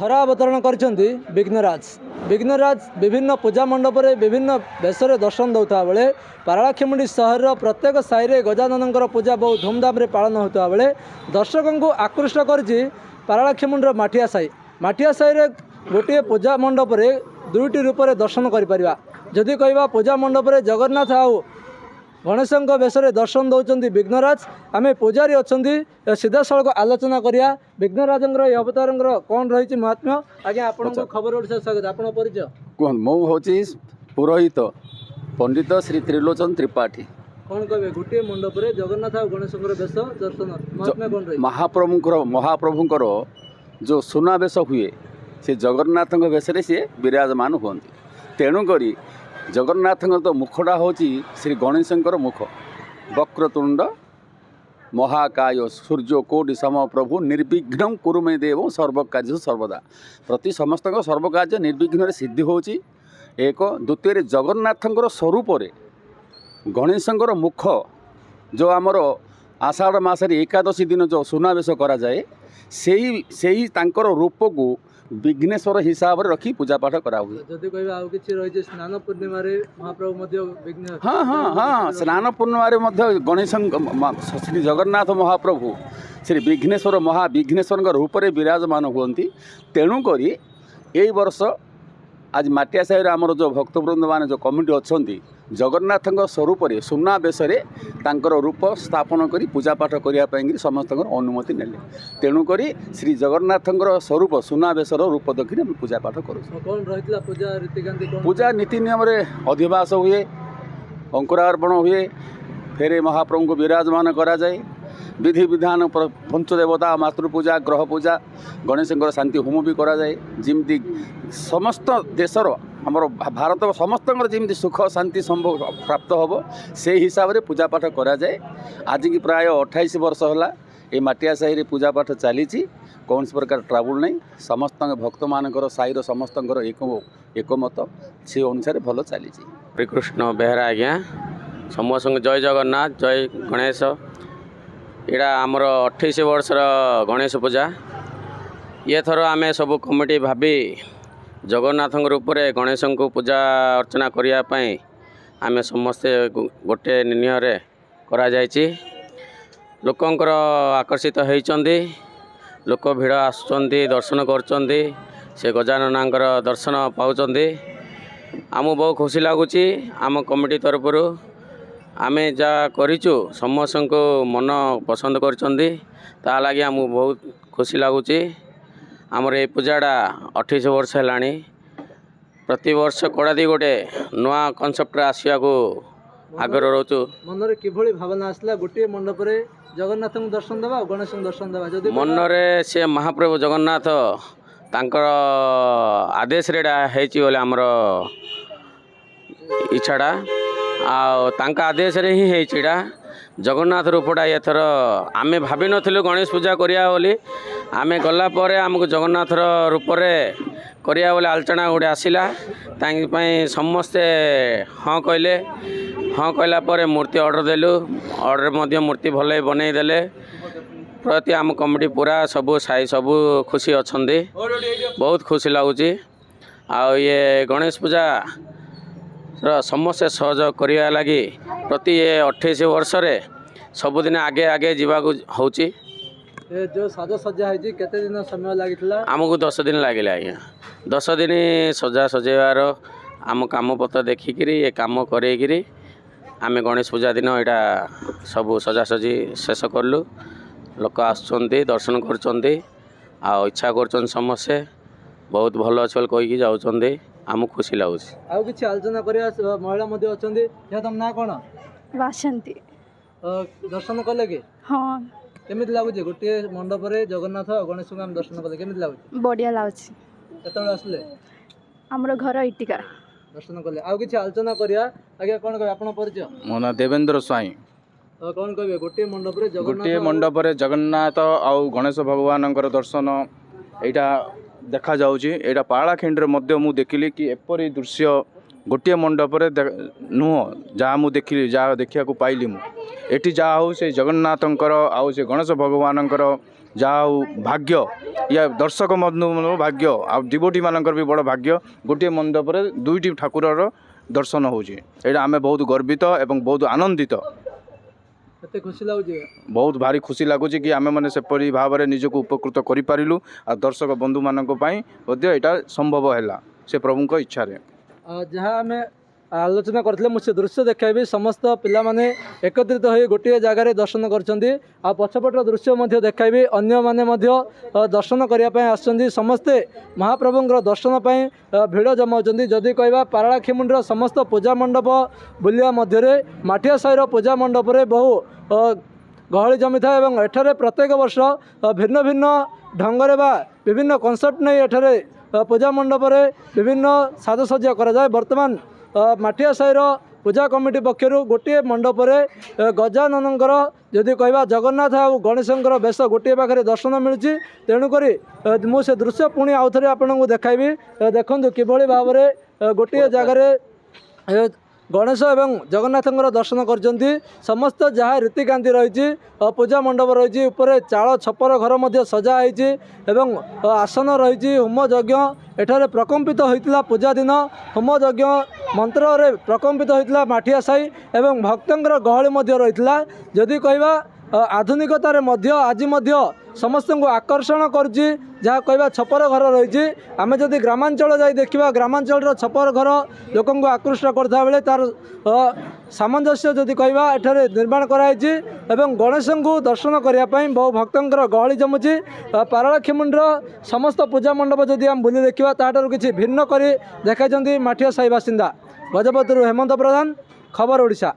ଧରା ଅବତରଣ କରିଛନ୍ତି ବିଘ୍ନରାଜ। ବିଘ୍ନରାଜ ବିଭିନ୍ନ ପୂଜା ମଣ୍ଡପରେ ବିଭିନ୍ନ ବେଶରେ ଦର୍ଶନ ଦେଉଥିବା ବେଳେ ପାରଳାଖେମୁଣ୍ଡି ସହରର ପ୍ରତ୍ୟେକ ସାହିରେ ଗଜାନନଙ୍କର ପୂଜା ବହୁ ଧୁମଧାମରେ ପାଳନ ହେଉଥିବା ବେଳେ ଦର୍ଶକଙ୍କୁ ଆକୃଷ୍ଟ କରିଛି ପାରଳାଖେମୁଣ୍ଡିର ମାଠିଆ ସାହି। ମାଠିଆ ସାହିରେ ଗୋଟିଏ ପୂଜା ମଣ୍ଡପରେ ଦୁଇଟି ରୂପରେ ଦର୍ଶନ କରିପାରିବା। ଯଦି କହିବା ପୂଜା ମଣ୍ଡପରେ ଜଗନ୍ନାଥ ଆଉ ଗଣେଶଙ୍କ ବେଶରେ ଦର୍ଶନ ଦେଉଛନ୍ତି ବିଘ୍ନରାଜ। ଆମେ ପୂଜାରୀ ଅଛନ୍ତି, ସିଧାସଳଖ ଆଲୋଚନା କରିବା ବିଘ୍ନରାଜଙ୍କର ଏହି ଅବତାରଙ୍କର କ'ଣ ରହିଛି ମହାତ୍ମ୍ୟ। ଆଜ୍ଞା ଆପଣଙ୍କୁ ଖବର ଓଡ଼ିଶା ସ୍ୱାଗତ। ଆପଣଙ୍କ ପରିଚୟ କୁହନ୍ତୁ। ମୁଁ ହେଉଛି ପୁରୋହିତ ପଣ୍ଡିତ ଶ୍ରୀ ତ୍ରିଲୋଚନ ତ୍ରିପାଠୀ। କ'ଣ କହିବେ? ଗୋଟିଏ ମଣ୍ଡପରେ ଜଗନ୍ନାଥ ଆଉ ଗଣେଶଙ୍କର ବେଶ ଦର୍ଶନ ମହାତ୍ମ୍ୟ କ'ଣ ରହିଛି? ମହାପ୍ରଭୁଙ୍କର ଯେଉଁ ସୁନାବେଶ ହୁଏ ସେ ଜଗନ୍ନାଥଙ୍କ ବେଶରେ ସିଏ ବିରାଜମାନ ହୁଅନ୍ତି। ତେଣୁକରି ଜଗନ୍ନାଥଙ୍କର ତ ମୁଖଟା ହେଉଛି ଶ୍ରୀ ଗଣେଶଙ୍କର ମୁଖ। ବକ୍ରତୁଣ୍ଡ ମହାକାୟ ସୂର୍ଯ୍ୟକୋଟି ସମପ୍ରଭୁ ନିର୍ବିଘ୍ନଂ କୁରୁ ମେ ଦେବ ସର୍ବକାର୍ଯ୍ୟ ସର୍ବଦା। ପ୍ରତି ସମସ୍ତଙ୍କ ସର୍ବକାର୍ଯ୍ୟ ନିର୍ବିଘ୍ନରେ ସିଦ୍ଧି ହେଉଛି ଏକ। ଦ୍ୱିତୀୟରେ ଜଗନ୍ନାଥଙ୍କର ସ୍ୱରୂପରେ ଗଣେଶଙ୍କର ମୁଖ ଯେଉଁ ଆମର ଆଷାଢ଼ ମାସରେ ଏକାଦଶୀ ଦିନ ଯେଉଁ ସୁନାବେଶ କରାଯାଏ ସେହି ତାଙ୍କର ରୂପକୁ ବିଘ୍ନେଶ୍ୱର ହିସାବରେ ରଖି ପୂଜାପାଠ କରାହୁଏ। ଯଦି କହିବା ଆଉ କିଛି ରହିଛି ସ୍ନାନ ପୂର୍ଣ୍ଣିମାରେ ମହାପ୍ରଭୁ ମଧ୍ୟ ବିଘ୍ନ ସ୍ନାନ ପୂର୍ଣ୍ଣିମାରେ ମଧ୍ୟ ଗଣେଶ ଶ୍ରୀ ଜଗନ୍ନାଥ ମହାପ୍ରଭୁ ଶ୍ରୀ ବିଘ୍ନେଶ୍ୱରଙ୍କ ରୂପରେ ବିରାଜମାନ ହୁଅନ୍ତି। ତେଣୁକରି ଏଇ ବର୍ଷ ଆଜି ମାଟିଆ ସାହିରେ ଆମର ଯେଉଁ ଭକ୍ତବୃନ୍ଦମାନେ ଯେଉଁ କମିଟି ଅଛନ୍ତି ଜଗନ୍ନାଥଙ୍କ ସ୍ୱରୂପରେ ସୁନାବେଶରେ ତାଙ୍କର ରୂପ ସ୍ଥାପନ କରି ପୂଜାପାଠ କରିବା ପାଇଁକି ସମସ୍ତଙ୍କର ଅନୁମତି ନେଲେ। ତେଣୁକରି ଶ୍ରୀ ଜଗନ୍ନାଥଙ୍କର ସ୍ୱରୂପ ସୁନାବେଶର ରୂପ ଦେଖିକି ଆମେ ପୂଜାପାଠ କରୁଛୁ। କ'ଣ ରହିଥିଲା ପୂଜା ରୀତିକାନ୍ତି? ପୂଜା ନୀତି ନିୟମରେ ଅଧିବାସ ହୁଏ, ଅଙ୍କୁରାର୍ପଣ ହୁଏ, ଫେରେ ମହାପ୍ରଭୁଙ୍କୁ ବିରାଜମାନ କରାଯାଏ। ବିଧି ବିଧାନ ପଞ୍ଚଦେବତା ମାତୃପୂଜା, ଗ୍ରହ ପୂଜା, ଗଣେଶଙ୍କର ଶାନ୍ତି ହୋମ ବି କରାଯାଏ। ଯେମିତି ସମସ୍ତ ଦେଶର ଆମର ଭାରତ ସମସ୍ତଙ୍କର ଯେମିତି ସୁଖ ଶାନ୍ତି ସମ୍ଭବ ପ୍ରାପ୍ତ ହେବ ସେହି ହିସାବରେ ପୂଜାପାଠ କରାଯାଏ। ଆଜିକି ପ୍ରାୟ 28 ବର୍ଷ ହେଲା ଏ ମାଟିଆ ସାହିରେ ପୂଜାପାଠ ଚାଲିଛି। କୌଣସି ପ୍ରକାର ଟ୍ରାବୁଲ୍ ନାହିଁ। ସମସ୍ତଙ୍କ ଭକ୍ତମାନଙ୍କର ସାହିର ସମସ୍ତଙ୍କର ଏକମତ ସେ ଅନୁସାରେ ଭଲ ଚାଲିଛି। ଶ୍ରୀକୃଷ୍ଣ ବେହେରା ଆଜ୍ଞା। ସମସ୍ତଙ୍କୁ ଜୟ ଜଗନ୍ନାଥ, ଜୟ ଗଣେଶ। ଏଇଟା ଆମର 28 ବର୍ଷର ଗଣେଶ ପୂଜା। ଏଥର ଆମେ ସବୁ କମିଟି ଭାବି ଜଗନ୍ନାଥଙ୍କ ରୂପରେ ଗଣେଶଙ୍କୁ ପୂଜା ଅର୍ଚ୍ଚନା କରିବା ପାଇଁ ଆମେ ସମସ୍ତେ ଗୋଟେ ନିର୍ଣ୍ଣୟରେ କରାଯାଇଛି। ଲୋକଙ୍କର ଆକର୍ଷିତ ହେଇଛନ୍ତି, ଲୋକ ଭିଡ଼ ଆସୁଛନ୍ତି, ଦର୍ଶନ କରୁଛନ୍ତି, ସେ ଗଜାନନଙ୍କର ଦର୍ଶନ ପାଉଛନ୍ତି। ଆମକୁ ବହୁତ ଖୁସି ଲାଗୁଛି। ଆମ କମିଟି ତରଫରୁ ଆମେ ଯାହା କରିଛୁ ସମସ୍ତଙ୍କୁ ମନ ପସନ୍ଦ କରିଛନ୍ତି, ତା ଲାଗି ଆମକୁ ବହୁତ ଖୁସି ଲାଗୁଛି। ଆମର ଏଇ ପୂଜାଟା 28 ବର୍ଷ ହେଲାଣି। ପ୍ରତିବର୍ଷ କଡ଼ାଦି ଗୋଟେ ନୂଆ କନସେପ୍ଟରେ ଆସିବାକୁ ଆଗ୍ରହ ରହୁଛୁ। ମନରେ କିଭଳି ଭାବନା ଆସିଲା ଗୋଟିଏ ମଣ୍ଡପରେ ଜଗନ୍ନାଥଙ୍କୁ ଦର୍ଶନ ଦେବା ଆଉ ଗଣେଶଙ୍କୁ ଦର୍ଶନ ଦେବା? ଯଦି ମନରେ ସେ ମହାପ୍ରଭୁ ଜଗନ୍ନାଥ ତାଙ୍କର ଆଦେଶରେ ଏଇଟା ହେଇଛି ବୋଲି ଆମର ଇଚ୍ଛାଟା, ଆଉ ତାଙ୍କ ଆଦେଶରେ ହିଁ ହେଇଛି ଏଇଟା। ଜଗନ୍ନାଥ ରୂପଟା ଏଥର ଆମେ ଭାବିନଥିଲୁ ଗଣେଶ ପୂଜା କରିବା ବୋଲି। ଆମେ ଗଲା ପରେ ଆମକୁ ଜଗନ୍ନାଥର ରୂପରେ କରିବା ବୋଲି ଆଲୋଚନା ଗୋଟେ ଆସିଲା। ତାଙ୍କ ପାଇଁ ସମସ୍ତେ ହଁ କହିଲେ। ହଁ କହିଲା ପରେ ମୂର୍ତ୍ତି ଅର୍ଡ଼ର ଦେଲୁ। ଅର୍ଡ଼ର ମଧ୍ୟ ମୂର୍ତ୍ତି ଭଲ ବନେଇ ଦେଲେ। ପ୍ରତି ଆମ କମିଟି ପୁରା ସବୁ ସାହି ସବୁ ଖୁସି ଅଛନ୍ତି, ବହୁତ ଖୁସି ଲାଗୁଛି। ଆଉ ଇଏ ଗଣେଶ ପୂଜାର ସମସ୍ତେ ସହଯୋଗ କରିବା ଲାଗି ପ୍ରତି 28 ବର୍ଷରେ ସବୁଦିନ ଆଗେ ଯିବାକୁ ହେଉଛି। ଯେଉଁ ସାଜସଜ୍ଜା ହେଇଛି କେତେ ଦିନ ସମୟ ଲାଗିଥିଲା? ଆମକୁ 10 ଦିନ ଲାଗିଲା ଆଜ୍ଞା। 10 ଦିନ ସଜେଇବାର ଆମ କାମପତ୍ର ଦେଖିକିରି ଏ କାମ କରେଇକିରି ଆମେ ଗଣେଶ ପୂଜା ଦିନ ଏଇଟା ସବୁ ସଜାସଜି ଶେଷ କଲୁ। ଲୋକ ଆସୁଛନ୍ତି, ଦର୍ଶନ କରୁଛନ୍ତି, ଆଉ ଇଚ୍ଛା କରୁଛନ୍ତି ସମସ୍ତେ ବହୁତ ଭଲ ଅଛି ବୋଲି କହିକି ଯାଉଛନ୍ତି। ଆମକୁ ଖୁସି ଲାଗୁଛି। ଆଉ କିଛି ଆଲୋଚନା କରିବା ମହିଳା ମଧ୍ୟ ଅଛନ୍ତି। ତମ ନାଁ କ'ଣ? ବାସନ୍ତୀ। ଦର୍ଶନ କଲେ କି? ହଁ। କେମିତି ଲାଗୁଛି ଗୋଟିଏ ମଣ୍ଡପରେ ଜଗନ୍ନାଥ ଆଉ ଗଣେଶଙ୍କୁ ଆମେ ଦର୍ଶନ କଲେ କେମିତି ଲାଗୁଛି? ବଢ଼ିଆ ଲାଗୁଛି। କେତେବେଳେ ଆସିଲେ? ଆମର ଘର ଇଟିକା। ଦର୍ଶନ କଲେ। ଆଉ କିଛି ଆଲୋଚନା କରିବା। ଆଜ୍ଞା କ'ଣ କହିବେ? ଆପଣ ପରିଚୟ? ମୋ ନାଁ ଦେବେନ୍ଦ୍ର ସ୍ୱାଇଁ। କ'ଣ କହିବେ? ଗୋଟିଏ ମଣ୍ଡପରେ ଜଗନ୍ନାଥ ଆଉ ଗଣେଶ ଭଗବାନଙ୍କର ଦର୍ଶନ ଏଇଟା ଦେଖାଯାଉଛି। ଏଇଟା ପାରଳାଖେମୁଣ୍ଡିରେ ମଧ୍ୟ ମୁଁ ଦେଖିଲି କି ଏପରି ଦୃଶ୍ୟ ଗୋଟିଏ ମଣ୍ଡପରେ ନୁହଁ ଯାହା ମୁଁ ଦେଖିଲି, ଯାହା ଦେଖିବାକୁ ପାଇଲି ମୁଁ। ଏଠି ଯାହା ହଉ ସେ ଜଗନ୍ନାଥଙ୍କର ଆଉ ସେ ଗଣେଶ ଭଗବାନଙ୍କର ଯାହା ହଉ ଭାଗ୍ୟ ୟା ଦର୍ଶକ ବନ୍ଧୁ ଭାଗ୍ୟ ଆଉ ଡିଭୋଟି ମାନଙ୍କର ବି ବଡ଼ ଭାଗ୍ୟ ଗୋଟିଏ ମଣ୍ଡପରେ ଦୁଇଟି ଠାକୁରର ଦର୍ଶନ ହେଉଛି। ଏଇଟା ଆମେ ବହୁତ ଗର୍ବିତ ଏବଂ ବହୁତ ଆନନ୍ଦିତ। କେତେ ଖୁସି ଲାଗୁଛି। ବହୁତ ଭାରି ଖୁସି ଲାଗୁଛି କି ଆମେମାନେ ସେପରି ଭାବରେ ନିଜକୁ ଉପକୃତ କରିପାରିଲୁ ଆଉ ଦର୍ଶକ ବନ୍ଧୁମାନଙ୍କ ପାଇଁ ମଧ୍ୟ ଏଇଟା ସମ୍ଭବ ହେଲା ସେ ପ୍ରଭୁଙ୍କ ଇଚ୍ଛାରେ। ଯାହା ଆମେ ଆଲୋଚନା କରିଥିଲେ ମୁଁ ସେ ଦୃଶ୍ୟ ଦେଖାଇବି। ସମସ୍ତ ପିଲାମାନେ ଏକତ୍ରିତ ହୋଇ ଗୋଟିଏ ଜାଗାରେ ଦର୍ଶନ କରିଛନ୍ତି। ଆଉ ପଛପଟର ଦୃଶ୍ୟ ମଧ୍ୟ ଦେଖାଇବି। ଅନ୍ୟମାନେ ମଧ୍ୟ ଦର୍ଶନ କରିବା ପାଇଁ ଆସୁଛନ୍ତି। ସମସ୍ତେ ମହାପ୍ରଭୁଙ୍କର ଦର୍ଶନ ପାଇଁ ଭିଡ଼ ଜମାଉଛନ୍ତି। ଯଦି କହିବା ପାରଳାଖେମୁଣ୍ଡିର ସମସ୍ତ ପୂଜା ମଣ୍ଡପ ବୁଲିବା ମଧ୍ୟରେ ମାଠିଆ ସାହିର ପୂଜା ମଣ୍ଡପରେ ବହୁ ଗହଳି ଜମିଥାଏ ଏବଂ ଏଠାରେ ପ୍ରତ୍ୟେକ ବର୍ଷ ଭିନ୍ନ ଭିନ୍ନ ଢଙ୍ଗରେ ବା ବିଭିନ୍ନ କନସେପ୍ଟ ନେଇ ଏଠାରେ ପୂଜା ମଣ୍ଡପରେ ବିଭିନ୍ନ ସାଜସଜ୍ଜା କରାଯାଏ। ବର୍ତ୍ତମାନ ମାଠିଆ ସାହିର ପୂଜା କମିଟି ପକ୍ଷରୁ ଗୋଟିଏ ମଣ୍ଡପରେ ଗଜାନନଙ୍କର ଯଦି କହିବା ଜଗନ୍ନାଥ ଆଉ ଗଣେଶଙ୍କର ବେଶ ଗୋଟିଏ ପାଖରେ ଦର୍ଶନ ମିଳୁଛି। ତେଣୁକରି ମୁଁ ସେ ଦୃଶ୍ୟ ପୁଣି ଆଉଥରେ ଆପଣଙ୍କୁ ଦେଖାଇବି। ଦେଖନ୍ତୁ କିଭଳି ଭାବରେ ଗୋଟିଏ ଜାଗାରେ ଗଣେଶ ଏବଂ ଜଗନ୍ନାଥଙ୍କର ଦର୍ଶନ କରିଛନ୍ତି। ସମସ୍ତ ଯାହା ରୀତିକାନ୍ତି ରହିଛି ପୂଜା ମଣ୍ଡପ ରହିଛି ଉପରେ ଚାଳ ଛପର ଘର ମଧ୍ୟ ସଜା ହୋଇଛି ଏବଂ ଆସନ ରହିଛି। ହୋମ ଯଜ୍ଞ ଏଠାରେ ପ୍ରକମ୍ପିତ ହୋଇଥିଲା ପୂଜା ଦିନ। ହୋମ ଯଜ୍ଞ ମନ୍ତ୍ରରେ ପ୍ରକମ୍ପିତ ହୋଇଥିଲା ମାଠିଆ ସାହି ଏବଂ ଭକ୍ତଙ୍କର ଗହଳି ମଧ୍ୟ ରହିଥିଲା। ଯଦି କହିବା ଆଧୁନିକତାରେ ମଧ୍ୟ ଆଜି ମଧ୍ୟ ସମସ୍ତଙ୍କୁ ଆକର୍ଷଣ କରୁଛି ଯାହା କହିବା ଛପର ଘର ରହିଛି। ଆମେ ଯଦି ଗ୍ରାମାଞ୍ଚଳ ଯାଇ ଦେଖିବା ଗ୍ରାମାଞ୍ଚଳର ଛପର ଘର ଲୋକଙ୍କୁ ଆକୃଷ୍ଟ କରୁଥିବା ବେଳେ ତାର ସାମଞ୍ଜସ୍ୟ ଯଦି କହିବା ଏଠାରେ ନିର୍ମାଣ କରାଯାଇଛି ଏବଂ ଗଣେଶଙ୍କୁ ଦର୍ଶନ କରିବା ପାଇଁ ବହୁ ଭକ୍ତଙ୍କର ଗହଳି ଜମୁଛି। ପାରଳାଖେମୁଣ୍ଡିର ସମସ୍ତ ପୂଜା ମଣ୍ଡପ ଯଦି ଆମେ ବୁଲି ଦେଖିବା ତାଠାରୁ କିଛି ଭିନ୍ନ କରି ଦେଖାଇଛନ୍ତି ମାଠିଆ ସାହି ବାସିନ୍ଦା। ଗଜପତିରୁ ହେମନ୍ତ ପ୍ରଧାନ, ଖବର ଓଡ଼ିଶା।